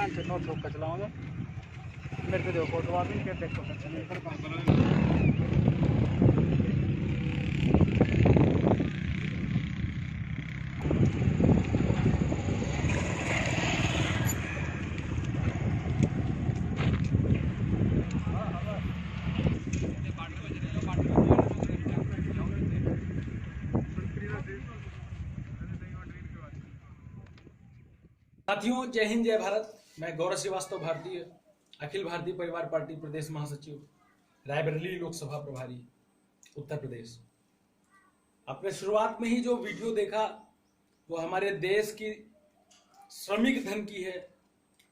Pant no थोक का चलाऊंगा मेरे को देखो फोटो आ भी देखो साथियों, जय हिंद जय भारत। मैं गौरव श्रीवास्तव, भारतीय अखिल भारतीय परिवार पार्टी प्रदेश महासचिव, रायबरेली लोकसभा प्रभारी, उत्तर प्रदेश। आपने शुरुआत में ही जो वीडियो देखा वो हमारे देश की श्रमिक धन की है,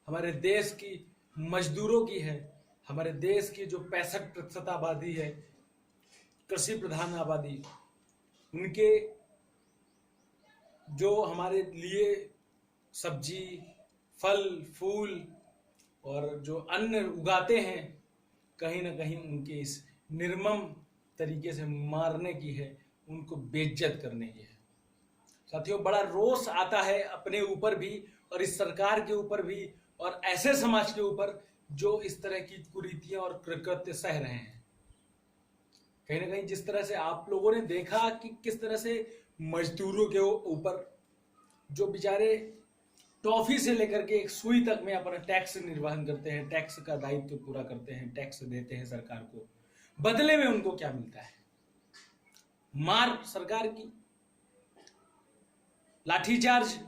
हमारे देश की मजदूरों की है, हमारे देश की जो 65% आबादी है, कृषि प्रधान आबादी, उनके जो हमारे लिए सब्जी, फल, फूल और जो अन्न उगाते हैं, कहीं ना कहीं उनके इस निर्मम तरीके से मारने की है, उनको बेइज्जत करने की है। साथियों, बड़ा रोष आता है अपने ऊपर भी और इस सरकार के ऊपर भी और ऐसे समाज के ऊपर जो इस तरह की कुरीतियां और कृत्य सह रहे हैं। कहीं ना कहीं जिस तरह से आप लोगों ने देखा कि किस तरह से मजदूरों के ऊपर जो बेचारे टॉफी से लेकर के एक सुई तक में अपना टैक्स निर्वहन करते हैं, टैक्स का दायित्व पूरा करते हैं, टैक्स देते हैं सरकार को, बदले में उनको क्या मिलता है? मार सरकार की, लाठीचार्ज।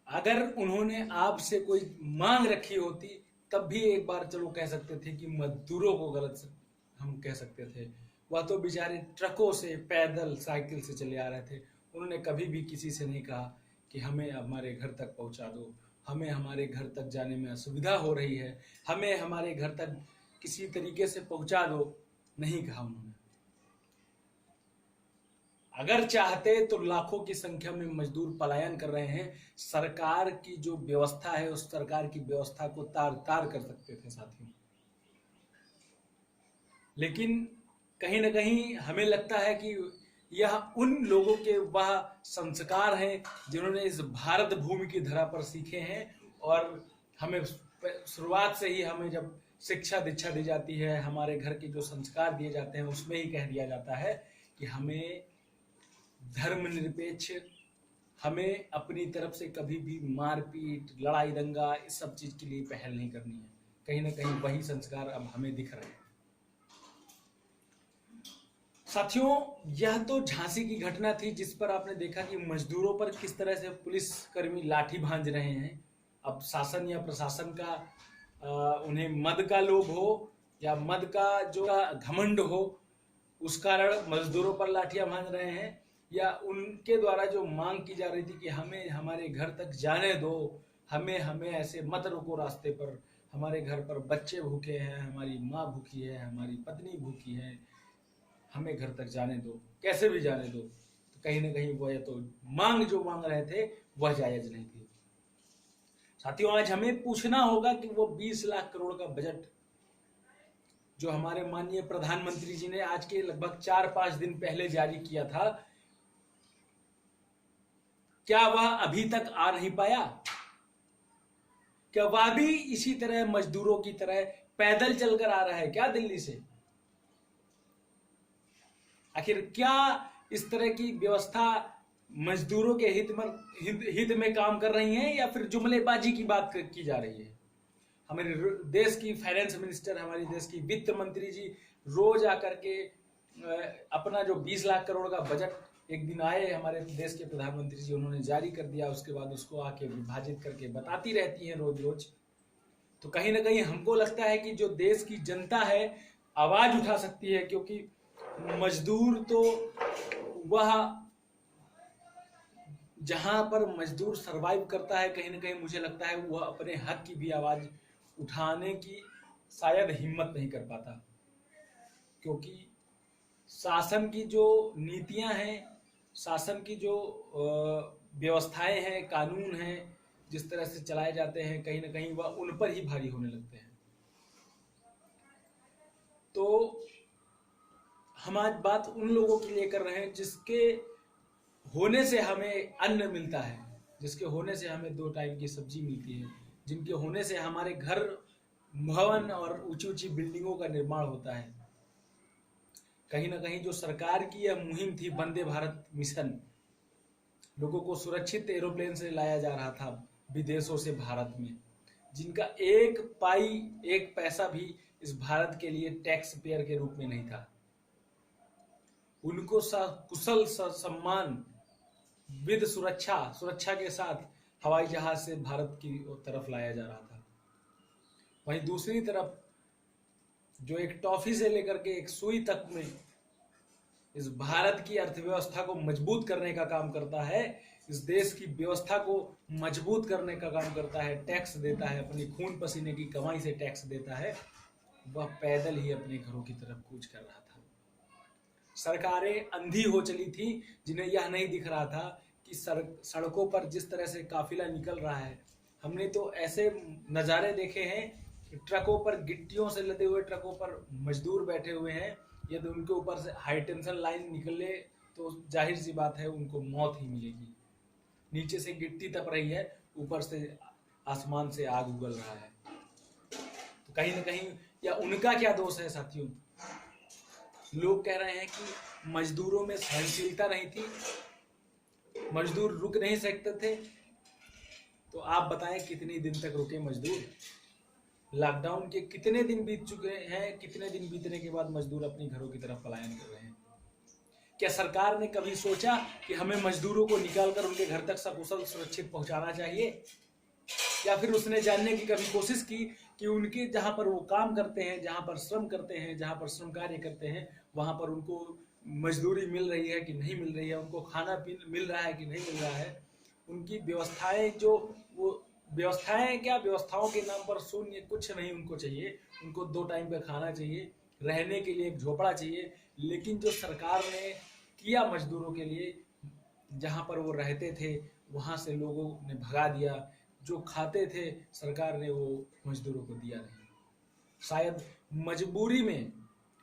अगर उन्होंने आपसे कोई मांग रखी होती तब भी एक बार चलो कह सकते थे कि मजदूरों को गलत हम कह सकते थे। वह तो बेचारे ट्रकों से, पैदल, साइकिल से चले आ रहे थे। उन्होंने कभी भी किसी से नहीं कहा कि हमें हमारे घर तक पहुंचा दो, हमें हमारे घर तक जाने में असुविधा हो रही है, हमें हमारे घर तक किसी तरीके से पहुंचा दो, नहीं कहा उन्होंने। अगर चाहते तो लाखों की संख्या में मजदूर पलायन कर रहे हैं, सरकार की जो व्यवस्था है उस सरकार की व्यवस्था को तार तार कर सकते थे साथियों। लेकिन कहीं ना कहीं हमें लगता है कि यह उन लोगों के वह संस्कार हैं जिन्होंने इस भारत भूमि की धरा पर सीखे हैं और हमें शुरुआत से ही हमें जब शिक्षा दीक्षा दी जाती है, हमारे घर के जो संस्कार दिए जाते हैं उसमें ही कह दिया जाता है कि हमें धर्मनिरपेक्ष, हमें अपनी तरफ से कभी भी मारपीट, लड़ाई दंगा, इस सब चीज के लिए पहल नहीं करनी है। कहीं ना कहीं वही संस्कार अब हमें दिख रहे हैं। साथियों, यह तो झांसी की घटना थी जिस पर आपने देखा कि मजदूरों पर किस तरह से पुलिस कर्मी लाठी भांज रहे हैं। अब शासन या प्रशासन का उन्हें मद का लोभ हो या मद का जो घमंड हो, उस कारण मजदूरों पर लाठियां भांज रहे हैं, या उनके द्वारा जो मांग की जा रही थी कि हमें हमारे घर तक जाने दो, हमें हमें ऐसे मत रोको रास्ते पर, हमारे घर पर बच्चे भूखे हैं, हमारी माँ भूखी है, हमारी पत्नी भूखी है, हमें घर तक जाने दो, कैसे भी जाने दो। तो कहीं ना कहीं वह तो मांग जो मांग रहे थे वह जायज नहीं थी। साथियों, आज हमें पूछना होगा कि वो 20 लाख करोड़ का बजट जो हमारे माननीय प्रधानमंत्री जी ने आज के लगभग 4-5 दिन पहले जारी किया था, क्या वह अभी तक आ नहीं पाया? क्या वह भी इसी तरह मजदूरोों की तरह पैदल चलकर आ रहा है क्या दिल्ली से? आखिर क्या इस तरह की व्यवस्था मजदूरों के हित में काम कर रही है या फिर जुमलेबाजी की बात की जा रही है? हमारे देश की फाइनेंस मिनिस्टर, हमारे देश की वित्त मंत्री जी रोज आकर के अपना जो 20 लाख करोड़ का बजट एक दिन आए, हमारे देश के प्रधानमंत्री जी उन्होंने जारी कर दिया, उसके बाद उसको आके विभाजित करके बताती रहती हैं रोज रोज। तो कहीं ना कहीं हमको लगता है कि जो देश की जनता है आवाज उठा सकती है, क्योंकि मजदूर तो वह जहां पर मजदूर सरवाइव करता है, कहीं ना कहीं मुझे लगता है वह अपने हक की भी आवाज उठाने की शायद हिम्मत नहीं कर पाता, क्योंकि शासन की जो नीतियां हैं, शासन की जो व्यवस्थाएं हैं, कानून हैं, जिस तरह से चलाए जाते हैं, कहीं ना कहीं वह उन पर ही भारी होने लगते हैं। तो हम आज बात उन लोगों के लिए कर रहे हैं जिसके होने से हमें अन्न मिलता है, जिसके होने से हमें 2 टाइम की सब्जी मिलती है, जिनके होने से हमारे घर, भवन और ऊंची ऊंची बिल्डिंगों का निर्माण होता है। कहीं ना कहीं जो सरकार की यह मुहिम थी, वंदे भारत मिशन, लोगों को सुरक्षित एरोप्लेन से लाया जा रहा था विदेशों से भारत में, जिनका एक पाई, एक पैसा भी इस भारत के लिए टैक्स पेयर के रूप में नहीं था। उनको कुशल सम्मान विद सुरक्षा के साथ हवाई जहाज से भारत की तरफ लाया जा रहा था। वहीं दूसरी तरफ जो एक टॉफी से लेकर के एक सुई तक में इस भारत की अर्थव्यवस्था को मजबूत करने का काम करता है, इस देश की व्यवस्था को मजबूत करने का काम करता है, टैक्स देता है, अपनी खून पसीने की कमाई से टैक्स देता है, वह पैदल ही अपने घरों की तरफ कूच कर रहा था। सरकारें अंधी हो चली थी, जिन्हें यह नहीं दिख रहा था कि सड़कों पर जिस तरह से काफिला निकल रहा है। हमने तो ऐसे नज़ारे देखे हैं कि ट्रकों पर, गिट्टियों से लदे हुए ट्रकों पर मजदूर बैठे हुए हैं। यदि उनके ऊपर से हाई टेंशन लाइन निकले तो जाहिर सी बात है उनको मौत ही मिलेगी। नीचे से गिट्टी तप रही है, ऊपर से आसमान से आग उगल रहा है। तो कहीं ना कहीं या उनका क्या दोष है साथियों? लोग कह रहे हैं कि मजदूरों में सहनशीलता नहीं थी, मजदूर रुक नहीं सकते थे। तो आप बताएं कितने दिन तक रुके मजदूर? लॉकडाउन के कितने दिन बीत चुके हैं, कितने दिन बीतने के बाद मजदूर अपने घरों की तरफ पलायन कर रहे हैं? क्या सरकार ने कभी सोचा कि हमें मजदूरों को निकालकर उनके घर तक सकुशल सुरक्षित पहुंचाना चाहिए? या फिर उसने जानने की कभी कोशिश की कि उनके जहां पर वो काम करते हैं, जहां पर श्रम करते हैं, जहां पर श्रम कार्य करते हैं, वहां पर उनको मजदूरी मिल रही है कि नहीं मिल रही है, उनको खाना मिल रहा है कि नहीं मिल रहा है? उनकी व्यवस्थाएं, जो वो व्यवस्थाएं, क्या व्यवस्थाओं के नाम पर शून्य, कुछ नहीं उनको चाहिए। उनको 2 टाइम का खाना चाहिए, रहने के लिए एक झोपड़ा चाहिए। लेकिन जो सरकार ने किया मजदूरों के लिए, जहां पर वो रहते थे वहां से लोगों ने भगा दिया, जो खाते थे सरकार ने वो मजदूरों को दिया नहीं। शायद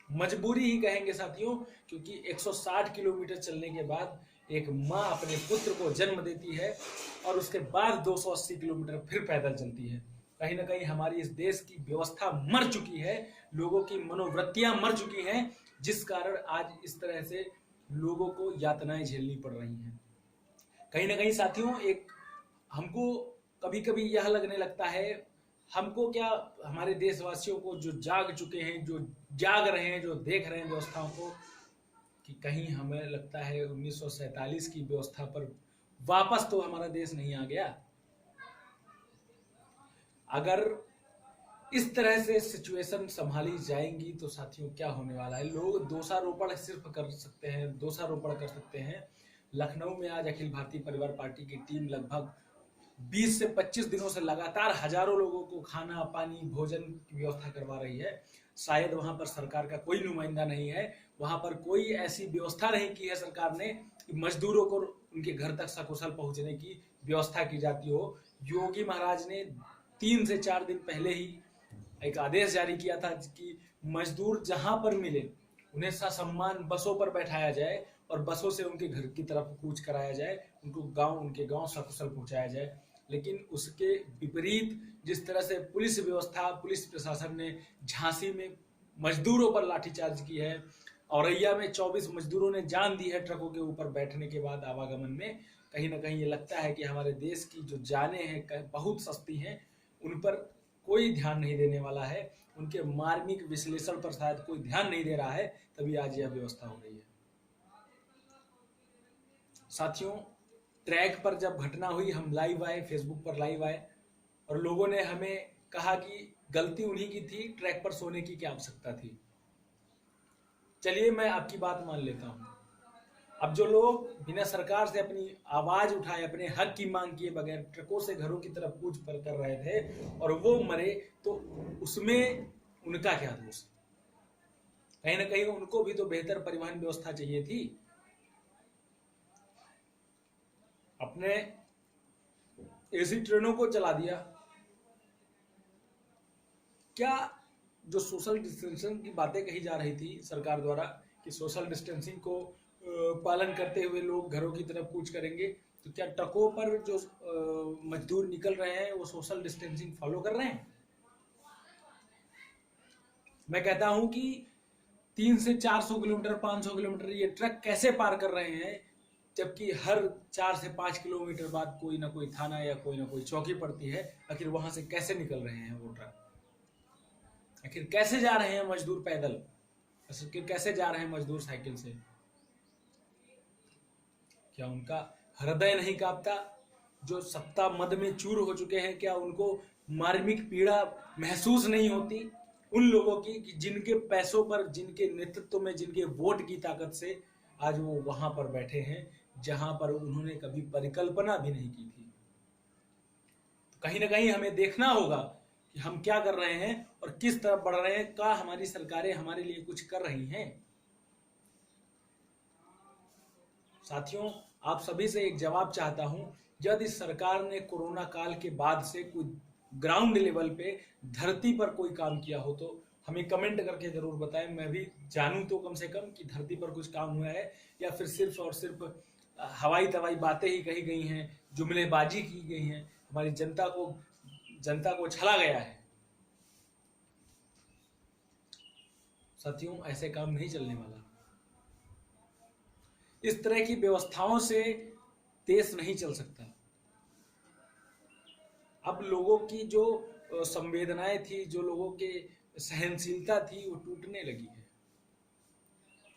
मजबूरी ही कहेंगे साथियों, क्योंकि 160 किलोमीटर चलने के बाद एक माँ अपने पुत्र को जन्म देती है और उसके बाद 280 किलोमीटर फिर पैदल चलती है। कहीं ना कहीं हमारी इस देश की व्यवस्था मर चुकी है, लोगों की मनोवृत्तियां मर चुकी हैं, जिस कारण आज इस तरह से लोगों को यातनाएं झेलनी पड़ रही हैं। कहीं ना कहीं साथियों, एक हमको कभी कभी यह लगने लगता है, हमको क्या, हमारे देशवासियों को जो जाग चुके हैं, जो जाग रहे हैं, जो देख रहे हैं व्यवस्थाओं को, कि कहीं हमें लगता है 1947 की व्यवस्था पर वापस तो हमारा देश नहीं आ गया। अगर इस तरह से सिचुएशन संभाली जाएंगी तो साथियों क्या होने वाला है? लोग दोषारोपण सिर्फ कर सकते हैं, दोषारोपण कर सकते हैं। लखनऊ में आज अखिल भारतीय परिवार पार्टी की टीम लगभग 20 से 25 दिनों से लगातार हजारों लोगों को खाना, पानी, भोजन की व्यवस्था करवा रही है। शायद वहां पर सरकार का कोई नुमाइंदा नहीं है, वहां पर कोई ऐसी व्यवस्था नहीं की है सरकार ने कि मजदूरों को उनके घर तक सकुशल पहुंचने की व्यवस्था की जाती हो। योगी महाराज ने 3 से 4 दिन पहले ही एक आदेश जारी किया था कि मजदूर जहां पर मिले उन्हें ससम्मान बसों पर बैठाया जाए और बसों से उनके घर की तरफ कूच कराया जाए, उनके गांव सकुशल पहुंचाया जाए। लेकिन उसके विपरीत जिस तरह से पुलिस व्यवस्था, पुलिस प्रशासन ने झांसी में मजदूरों पर लाठीचार्ज की है, औरैया में 24 मजदूरों ने जान दी है ट्रकों के ऊपर बैठने के बाद आवागमन में। कहीं ना कहीं ये लगता है कि हमारे देश की जो जानें हैं बहुत सस्ती हैं, उन पर कोई ध्यान नहीं देने वाला है, उनके मार्मिक विश्लेषण पर शायद कोई ध्यान नहीं दे रहा है, तभी आज यह व्यवस्था हो रही है। साथियों, ट्रैक पर जब घटना हुई, हम लाइव आए, फेसबुक पर लाइव आए और लोगों ने हमें कहा कि गलती उन्हीं की थी, ट्रैक पर सोने की क्या आवश्यकता थी। चलिए मैं आपकी बात मान लेता हूं। अब जो लोग बिना सरकार से अपनी आवाज उठाए, अपने हक की मांग किए बगैर ट्रकों से घरों की तरफ कूच पर कर रहे थे और वो मरे, तो उसमें उनका क्या दोष? कहीं ना कहीं उनको भी तो बेहतर परिवहन व्यवस्था चाहिए थी। अपने एसी ट्रेनों को चला दिया। क्या जो सोशल डिस्टेंसिंग की बातें कही जा रही थी सरकार द्वारा कि सोशल डिस्टेंसिंग को पालन करते हुए लोग घरों की तरफ कूच करेंगे, तो क्या ट्रकों पर जो मजदूर निकल रहे हैं वो सोशल डिस्टेंसिंग फॉलो कर रहे हैं? मैं कहता हूं कि 300 से 400 किलोमीटर 500 किलोमीटर ये ट्रक कैसे पार कर रहे हैं, जबकि हर 4 से 5 किलोमीटर बाद कोई ना कोई थाना या कोई ना कोई चौकी पड़ती है। आखिर वहां से कैसे निकल रहे हैं वो ट्रक? आखिर कैसे जा रहे हैं मजदूर पैदल? आखिर कैसे जा रहे हैं मजदूर साइकिल से? क्या उनका हृदय नहीं कांपता? जो सत्ता मद में चूर हो चुके हैं, क्या उनको मार्मिक पीड़ा महसूस नहीं होती उन लोगों की कि जिनके पैसों पर, जिनके नेतृत्व में, जिनके वोट की ताकत से आज वो वहां पर बैठे हैं जहां पर उन्होंने कभी परिकल्पना भी नहीं की थी। तो कहीं ना कहीं हमें देखना होगा कि हम क्या कर रहे हैं और किस तरफ बढ़ रहे हैं। क्या हमारी सरकारें हमारे लिए कुछ कर रही हैं? साथियों, आप सभी से एक जवाब चाहता हूं, यदि सरकार ने कोरोना काल के बाद से कोई ग्राउंड लेवल पे धरती पर कोई काम किया हो तो हमें कमेंट करके जरूर बताएं। मैं भी जानूं तो कम से कम कि धरती पर कुछ काम हुआ है या फिर सिर्फ और सिर्फ हवाई तवाई बातें ही कही गई हैं, जुमलेबाजी की गई हैं, हमारी जनता को छला गया है। साथियों, ऐसे काम नहीं चलने वाला। इस तरह की व्यवस्थाओं से देश नहीं चल सकता। अब लोगों की जो संवेदनाएं थी, जो लोगों के सहनशीलता थी, वो टूटने लगी है।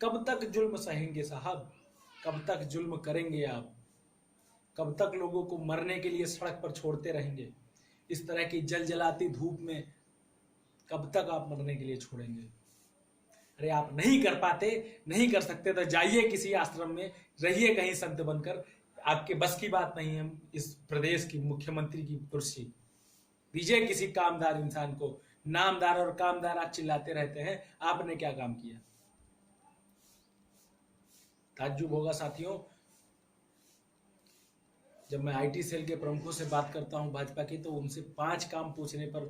कब तक जुल्म सहेंगे साहब? कब तक जुल्म करेंगे आप? कब तक लोगों को मरने के लिए सड़क पर छोड़ते रहेंगे? इस तरह की जलजलाती धूप में कब तक आप मरने के लिए छोड़ेंगे? अरे आप नहीं कर पाते, नहीं कर सकते तो जाइए किसी आश्रम में, रहिए कहीं संत बनकर। आपके बस की बात नहीं है इस प्रदेश की मुख्यमंत्री की कुर्सी। दीजिए किसी कामदार इंसान को। नामदार और कामदार आप चिल्लाते रहते हैं, आपने क्या काम किया? ताज्जुब होगा साथियों, जब मैं आईटी सेल के प्रमुखों से बात करता हूं भाजपा की, तो उनसे 5 काम पूछने पर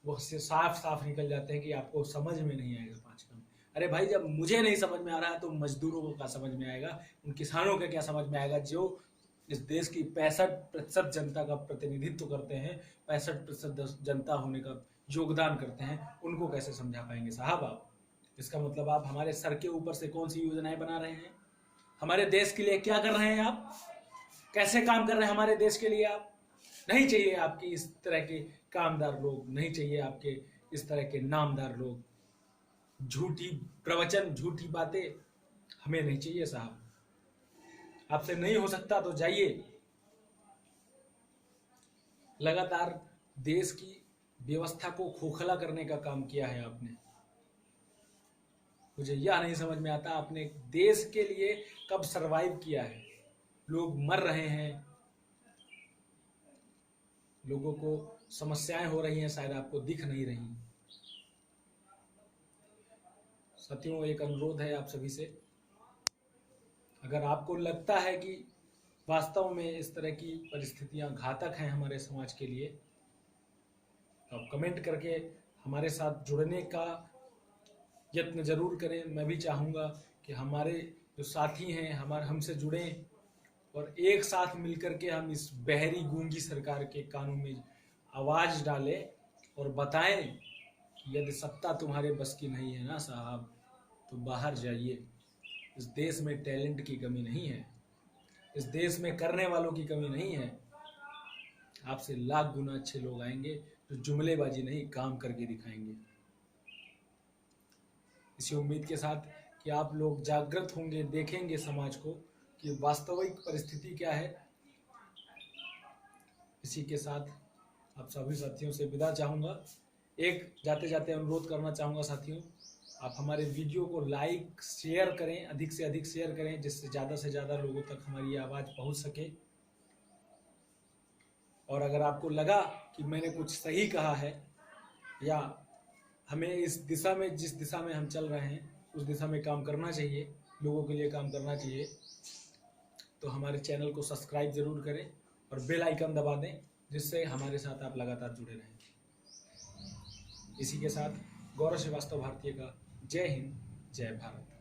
वो साफ साफ निकल जाते हैं कि आपको समझ में नहीं आएगा 5 काम। अरे भाई, जब मुझे नहीं समझ में आ रहा है तो मजदूरों को क्या समझ में आएगा? उन किसानों का क्या समझ में आएगा जो इस देश की 65% जनता का प्रतिनिधित्व करते हैं, 65% जनता होने का योगदान करते हैं? उनको कैसे समझा पाएंगे साहब आप? इसका मतलब आप हमारे सर के ऊपर से कौन सी योजनाएं बना रहे हैं? हमारे देश के लिए क्या कर रहे हैं आप? कैसे काम कर रहे हैं हमारे देश के लिए आप? नहीं चाहिए आपकी इस तरह के कामदार लोग, नहीं चाहिए आपके इस तरह के नामदार लोग। झूठी प्रवचन, झूठी बातें हमें नहीं चाहिए साहब। आपसे नहीं हो सकता तो जाइए। लगातार देश की व्यवस्था को खोखला करने का काम किया है आपने। मुझे यह नहीं समझ में आता आपने देश के लिए कब सरवाइव किया है। लोग मर रहे हैं, लोगों को समस्याएं हो रही हैं, शायद आपको दिख नहीं रही। साथियों, एक अनुरोध है आप सभी से, अगर आपको लगता है कि वास्तव में इस तरह की परिस्थितियां घातक हैं हमारे समाज के लिए, तो आप कमेंट करके हमारे साथ जुड़ने का यत्न जरूर करें। मैं भी चाहूँगा कि हमारे जो साथी हैं हमसे जुड़ें और एक साथ मिलकर के हम इस बहरी गूंगी सरकार के कानों में आवाज डालें और बताएं कि यदि सत्ता तुम्हारे बस की नहीं है ना साहब, तो बाहर जाइए। इस देश में टैलेंट की कमी नहीं है, इस देश में करने वालों की कमी नहीं है। आपसे लाख गुना अच्छे लोग आएंगे जो जुमलेबाजी नहीं, काम करके दिखाएंगे। इसी उम्मीद के साथ कि आप लोग जागृत होंगे, देखेंगे समाज को कि वास्तविक परिस्थिति क्या है। इसी के साथ आप सभी साथियों से विदा चाहूँगा। एक जाते जाते अनुरोध करना चाहूँगा साथियों, आप हमारे वीडियो को लाइक शेयर करें, अधिक से अधिक शेयर करें, जिससे ज़्यादा से ज़्यादा लोगों तक हमारी आवाज़ पहुँच सके। और अगर आपको लगा कि मैंने कुछ सही कहा है या हमें इस दिशा में, जिस दिशा में हम चल रहे हैं उस दिशा में काम करना चाहिए, लोगों के लिए काम करना चाहिए, तो हमारे चैनल को सब्सक्राइब जरूर करें और बेल आइकन दबा दें, जिससे हमारे साथ आप लगातार जुड़े रहें। इसी के साथ गौरव श्रीवास्तव भारतीय का जय हिंद, जय भारत।